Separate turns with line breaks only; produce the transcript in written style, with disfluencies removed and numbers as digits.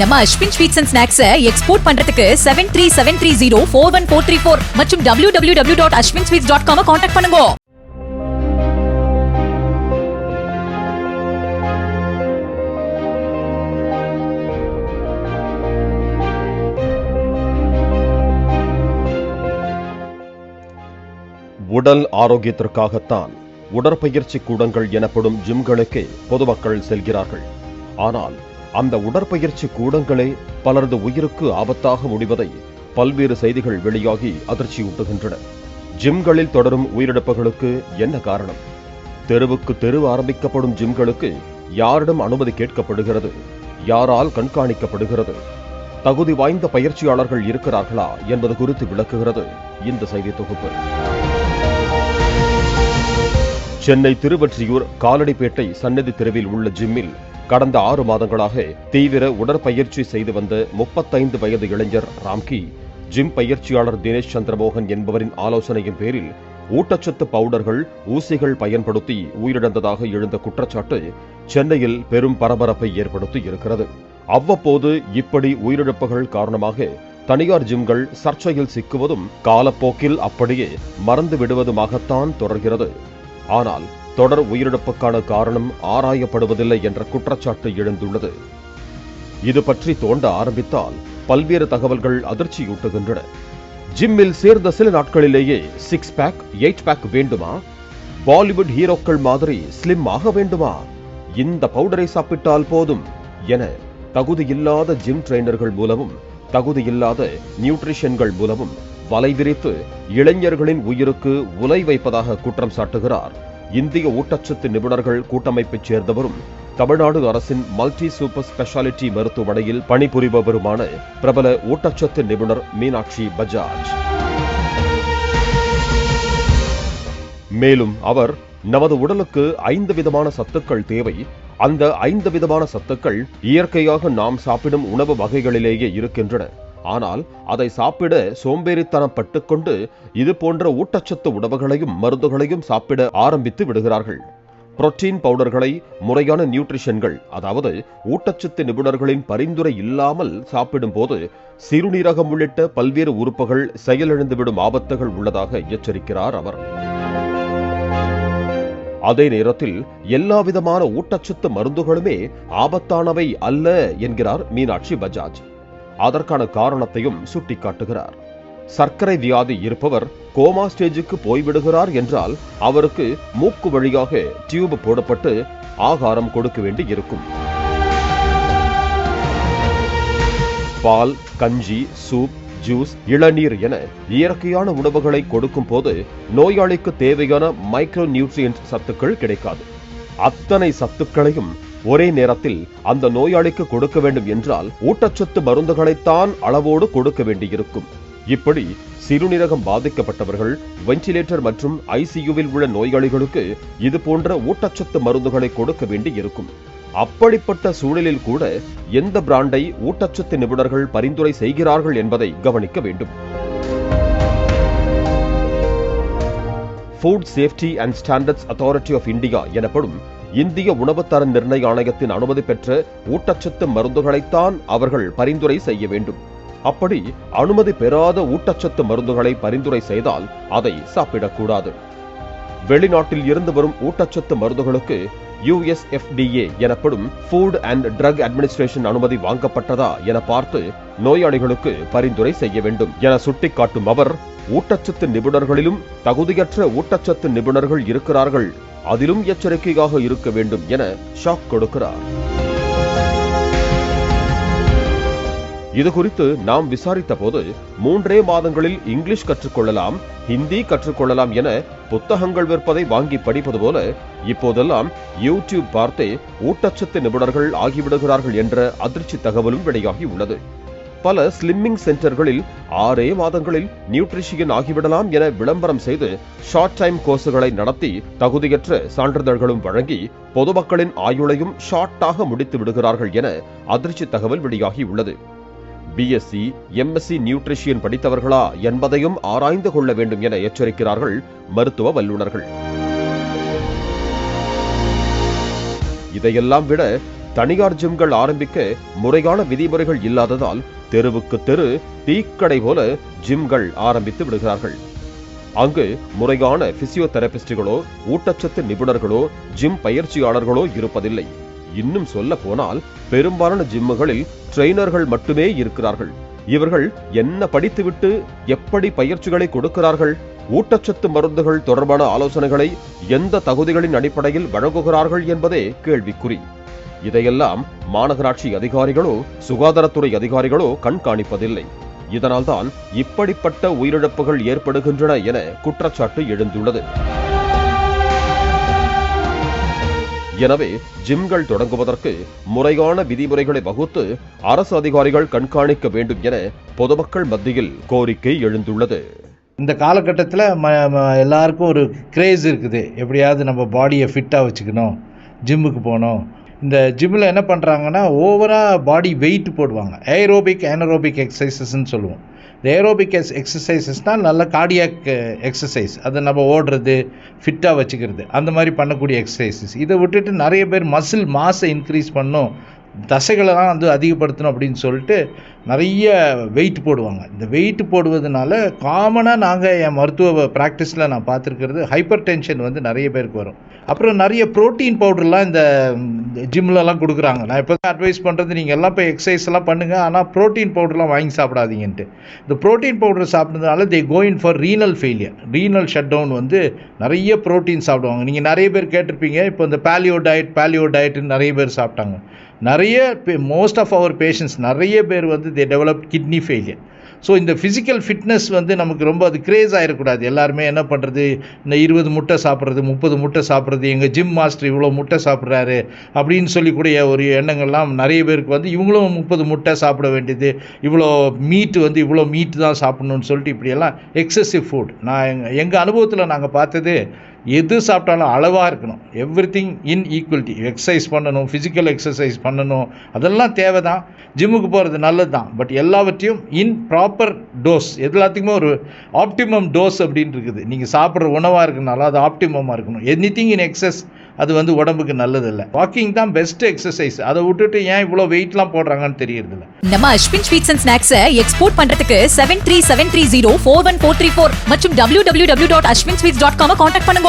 நம்ம Ashwin sweets and snacks export பண்றதுக்கு 7373041434 மற்றும் www.ashwinsweets.com கான்டாக்ட் பண்ணுங்க.
உடல் ஆரோக்கியத்திற்காகத்தான் உடற்பயிற்சி கூடங்கள் எனப்படும் ஜிம்களுக்கே பொதுமக்கள் செல்கிறார்கள். ஆனால் அந்த உடற்பயிற்சி கூடங்களே பலரது உயிருக்கு ஆபத்தாக முடிவதை பல்வேறு செய்திகள் வெளியாகி அதிர்ச்சியூட்டுகின்றன. ஜிம்களில் தொடரும் உயிரிழப்புகளுக்கு என்ன காரணம்? தெருவுக்கு தெரு ஆரம்பிக்கப்படும் ஜிம்களுக்கு யாரிடம் அனுமதி கேட்கப்படுகிறது? யாரால் கண்காணிக்கப்படுகிறது? தகுதி வாய்ந்த பயிற்சியாளர்கள் இருக்கிறார்களா என்பது குறித்து விளக்குகிறது இந்த செய்தி தொகுப்பு. சென்னை திருவொற்றியூர் காலடிப்பேட்டை சன்னதி தெருவில் உள்ள ஜிம்மில் கடந்த 6 மாதங்களாக தீவிர உடற்பயிற்சி செய்து வந்த 35 வயது இளைஞர் ராம்கி ஜிம் பயிற்சியாளர் தினேஷ் சந்திரமோகன் என்பவரின் ஆலோசனையின் பேரில் ஊட்டச்சத்து பவுடர்கள், ஊசிகள் பயன்படுத்தி உயிரிழந்ததாக எழுந்த குற்றச்சாட்டு சென்னையில் பெரும் பரபரப்பை ஏற்படுத்தி இருக்கிறது. அவ்வப்போது இப்படி உயிரிழப்புகள் காரணமாக தனியார் ஜிம்கள் சர்ச்சையில் சிக்குவதும் காலப்போக்கில் அப்படியே மறந்து விடுவதுமாகத்தான் தொடர்கிறது. ஆனால் தொடர் உயிரிழப்புக்கான காரணம் ஆராயப்படுவதில்லை என்ற குற்றச்சாட்டு எழுந்துள்ளது. இது பற்றி தோண்ட ஆரம்பித்தால் பல்வேறு தகவல்கள் அதிர்ச்சியூட்டுகின்றன. ஜிம்மில் சேர்ந்த சில நாட்களிலேயே 6 பேக் 8 பேக் வேண்டுமா? பாலிவுட் ஹீரோக்கள் மாதிரி ஸ்லிம் ஆக வேண்டுமா? இந்த பவுடரை சாப்பிட்டால் போதும் என தகுதியில்லாத ஜிம் ட்ரெய்னர்கள் மூலமும் தகுதியில்லாத நியூட்ரிஷன்கள் மூலமும் வலை விரித்து இளைஞர்களின் உயிருக்கு உலை வைப்பதாக குற்றம் சாட்டுகிறார் இந்திய ஊட்டச்சத்து நிபுணர்கள் கூட்டமைப்பைச் சேர்ந்தவரும் தமிழ்நாடு அரசின் மல்டி சூப்பர் ஸ்பெஷாலிட்டி மருத்துவமனையில் பணிபுரிபவருமான பிரபல ஊட்டச்சத்து நிபுணர் மீனாட்சி பஜாஜ். மேலும் அவர், நமது உடலுக்கு 5 விதமான சத்துக்கள் தேவை. அந்த 5 விதமான சத்துக்கள் இயற்கையாக நாம் சாப்பிடும் உணவு வகைகளிலேயே இருக்கின்றன. ஆனால் அதை சாப்பிட சோம்பேறித்தனம் பட்டுக்கொண்டு இது போன்ற ஊட்டச்சத்து உணவுகளையும் மருந்துகளையும் சாப்பிட ஆரம்பித்து விடுகிறார்கள். புரோட்டீன் பவுடர்களை முறையான நியூட்ரிஷன்கள், அதாவது ஊட்டச்சத்து நிபுணர்களின் பரிந்துரை இல்லாமல் சாப்பிடும் போது சிறுநீரகம் உள்ளிட்ட பல்வேறு உறுப்புகள் செயலிழந்துவிடும் ஆபத்துகள் உள்ளதாக எச்சரிக்கிறார் அவர். அதே நேரத்தில் எல்லா விதமான ஊட்டச்சத்து மருந்துகளுமே ஆபத்தானவை அல்ல என்கிறார் மீனாட்சி பஜாஜ். அதற்கான காரணத்தையும் சுட்டிக்காட்டுகிறார். சர்க்கரை வியாதி இருப்பவர் கோமா ஸ்டேஜுக்கு போய்விடுகிறார் என்றால் அவருக்கு மூக்கு வழியாக டியூப் போடப்பட்டு ஆகாரம் கொடுக்க வேண்டி இருக்கும். பால், கஞ்சி, சூப், ஜூஸ், இளநீர் என இயற்கையான உணவுகளை கொடுக்கும் போது நோயாளிக்கு தேவையான மைக்ரோ நியூட்ரியன்ட் சத்துக்கள் கிடைக்காது. அத்தனை சத்துக்களையும் ஒரே நேரத்தில் அந்த நோயாளிக்கு கொடுக்க வேண்டும் என்றால் ஊட்டச்சத்து மருந்துகளைத்தான் அளவோடு கொடுக்க வேண்டியிருக்கும். இப்படி சிறுநீரகம் பாதிக்கப்பட்டவர்கள், வென்டிலேட்டர் மற்றும் ஐசியூவில் உள்ள நோயாளிகளுக்கு இது போன்ற ஊட்டச்சத்து மருந்துகளை கொடுக்க வேண்டி இருக்கும். அப்படிப்பட்ட சூழலில் கூட எந்த பிராண்டை ஊட்டச்சத்து நிபுணர்கள் பரிந்துரை செய்கிறார்கள் என்பதை கவனிக்க வேண்டும். Food safety and standards authority of India எனப்படும் இந்திய உணவுத்தர நிர்ணய ஆணையத்தின் அனுமதி பெற்ற ஊட்டச்சத்து மருந்துகளைத்தான் அவர்கள் பரிந்துரை செய்ய வேண்டும். அப்படி அனுமதி பெறாத ஊட்டச்சத்து மருந்துகளை பரிந்துரை செய்தால் அதை சாப்பிடக்கூடாது. வெளிநாட்டில் இருந்து வரும் ஊட்டச்சத்து மருந்துகளுக்கு USFDA எனப்படும் ஃபுட் அண்ட் ட்ரக் அட்மினிஸ்ட்ரேஷன் அனுமதி வாங்கப்பட்டதா என பார்த்து நோயாளிகளுக்கு பரிந்துரை செய்ய வேண்டும் என சுட்டிக்காட்டும் அவர், ஊட்டச்சத்து நிபுணர்களிலும் தகுதியற்ற ஊட்டச்சத்து நிபுணர்கள் இருக்கிறார்கள், அதிலும் எச்சரிக்கையாக இருக்க வேண்டும் என ஷாக் கொடுக்கிறார். இது குறித்து நாம் விசாரித்த போது 3 மாதங்களில் இங்கிலீஷ் கற்றுக்கொள்ளலாம், ஹிந்தி கற்றுக்கொள்ளலாம் என புத்தகங்கள் விற்பதை வாங்கி படிப்பது போல இப்போதெல்லாம் யூடியூப் பார்த்தே ஊட்டச்சத்து நிபுணர்கள் ஆகிவிடுகிறார்கள் என்ற அதிர்ச்சி தகவலும் வெளியாகி உள்ளது. பல ஸ்லிம்மிங் சென்டர்களில் 6 மாதங்களில் நியூட்ரிஷியன் ஆகிவிடலாம் என விளம்பரம் செய்து ஷார்ட் டைம் கோர்ஸுகளை நடத்தி தகுதியற்ற சான்றிதழ்களும் வழங்கி பொதுமக்களின் ஆயுளையும் ஷார்ட்டாக முடித்து விடுகிறார்கள் என அதிர்ச்சி தகவல் வெளியாகி உள்ளது. BSc, MSc நியூட்ரிஷியன் படித்தவர்களா என்பதையும் ஆராய்ந்து கொள்ள வேண்டும் என எச்சரிக்கிறார்கள் மருத்துவ வல்லுநர்கள். இதையெல்லாம் விட தனியார் ஜிம்கள் ஆரம்பிக்க முறையான விதிமுறைகள் இல்லாததால் தெருவுக்கு தெரு டீக்கடை போல ஜிம்கள் ஆரம்பித்து விடுகிறார்கள். அங்கு முறையான பிசியோதெரபிஸ்டுகளோ ஊட்டச்சத்து நிபுணர்களோ ஜிம் பயிற்சியாளர்களோ இருப்பதில்லை. இன்னும் சொல்ல போனால் பெரும்பாலான ஜிம்முகளில் ட்ரெய்னர்கள் மட்டுமே இருக்கிறார்கள். இவர்கள் என்ன படித்துவிட்டு எப்படி பயிற்சிகளை கொடுக்கிறார்கள்? ஊட்டச்சத்து மருந்துகள் தொடர்பான ஆலோசனைகளை எந்த தகுதிகளின் அடிப்படையில் வழங்குகிறார்கள் என்பதே கேள்விக்குறி. இதையெல்லாம் மாநகராட்சி அதிகாரிகளோ சுகாதாரத்துறை அதிகாரிகளோ கண்காணிப்பதில்லை. இதனால்தான் இப்படிப்பட்ட உயிரிழப்புகள் ஏற்படுகின்றன என குற்றச்சாட்டு எழுந்துள்ளது. எனவே ஜிம்கள் தொடங்குவதற்கு முறையான விதிமுறைகளை வகுத்து அரசு அதிகாரிகள் கண்காணிக்க வேண்டும் என பொதுமக்கள் மத்தியில் கோரிக்கை எழுந்துள்ளது.
இந்த காலகட்டத்தில் எல்லாருக்கும் ஒரு கிரேஸ் இருக்குது. எப்படியாவது நம்ம பாடியை ஃபிட்டாக வச்சுக்கணும், ஜிம்முக்கு போகணும். இந்த ஜிம்மில் என்ன பண்ணுறாங்கன்னா ஓவராக பாடி வெயிட் போடுவாங்க. ஏரோபிக் அனரோபிக் எக்ஸசைசஸ்ன்னு சொல்லுவோம். இந்த ஏரோபிக் எக்ஸசைசஸ்னால் நல்ல கார்டியாக் எக்ஸசைஸ், அதை நம்ம ஓடுறது, ஃபிட்டாக வச்சுக்கிறது, அந்த மாதிரி பண்ணக்கூடிய எக்ஸசைசஸ். இதை விட்டுட்டு நிறைய பேர் மசில் மாஸை இன்க்ரீஸ் பண்ணணும், தசைகளெல்லாம் வந்து அதிகப்படுத்தணும் அப்படின்னு சொல்லிட்டு நிறைய வெயிட் போடுவாங்க. இந்த வெயிட் போடுவதனால காமனாக நாங்கள் என் மருத்துவ ப்ராக்டிஸில் நான் பார்த்துருக்கிறது ஹைப்பர் டென்ஷன் வந்து நிறைய பேருக்கு வரும். அப்புறம் நிறைய ப்ரோட்டீன் பவுடர்லாம் இந்த ஜிம்லலாம் கொடுக்குறாங்க. நான் இப்போ தான் அட்வைஸ் பண்ணுறது, நீங்கள் எல்லாம் இப்போ எக்ஸசைஸ் எல்லாம் பண்ணுங்கள், ஆனால் ப்ரோட்டீன் பவுடர்லாம் வாங்கி சாப்பிடாதீங்கன்ட்டு. இந்த ப்ரோட்டீன் பவுடர் சாப்பிட்றதுனால they going for renal failure, renal shut down வந்து நிறைய ப்ரோட்டீன் சாப்பிடுவாங்க. நீங்கள் நிறைய பேர் கேட்டிருப்பீங்க, இப்போ இந்த பேலியோ டயட்னு நிறைய பேர் சாப்பிட்டாங்க. நிறைய மோஸ்ட் ஆஃப் அவர் பேஷண்ட்ஸ் நிறைய பேர் வந்து தே டெவலப் கிட்னி ஃபெயிலியர். ஸோ இந்த ஃபிசிக்கல் ஃபிட்னஸ் வந்து நமக்கு ரொம்ப அது கிரேஸ் ஆகிடக்கூடாது. எல்லாருமே என்ன பண்ணுறது, இந்த 20 முட்டை சாப்பிட்றது, 30 முட்டை சாப்பிட்றது, எங்கள் ஜிம் மாஸ்டர் இவ்வளோ முட்டை சாப்பிட்றாரு அப்படின்னு சொல்லிக்கூடிய ஒரு எண்ணங்கள்லாம் நிறைய பேருக்கு வந்து இவங்களும் 30 முட்டை சாப்பிட வேண்டியது, இவ்வளோ மீட்டு தான் சாப்பிடணும்னு சொல்லிட்டு இப்படியெல்லாம் எக்ஸசிவ் ஃபுட். நான் எங்கள் அனுபவத்தில் நாங்கள் பார்த்தது, எது சாப்பிட்டாலும் அளவாக இருக்கணும். எவ்ரிதிங் இன் ஈக்குவலிட்டி. எக்ஸசைஸ் பண்ணணும், ஃபிசிக்கல் எக்ஸசைஸ் பண்ணணும், அதெல்லாம் தேவை தான். ஜிம்முக்கு போகிறது நல்லது தான். பட் எல்லாவற்றையும் இன் ப்ராப்பர் டோஸ், எல்லாத்துக்குமே ஒரு ஆப்டிமம் டோஸ் அப்படின்னு இருக்குது. நீங்கள் சாப்பிட்ற உணவாக இருக்கனால அது ஆப்டிமமாக இருக்கணும். எனிதிங் இன் எக்ஸஸ் அது வந்து உடம்புக்கு நல்லதில்லை. வாக்கிங் தான் பெஸ்ட் எக்ஸசைஸ். அதை விட்டுட்டு ஏன் இவ்வளோ வெயிட்லாம் போடுறாங்கன்னு தெரியறதில்ல.
நம்ம அஸ்வின் ஸ்வீட்ஸ் அண்ட் ஸ்நாக்ஸை எக்ஸ்போர்ட் பண்றதுக்கு 7373041434 மற்றும் www.ashwinsweets.com கான்டாக்ட் பண்ணுங்க.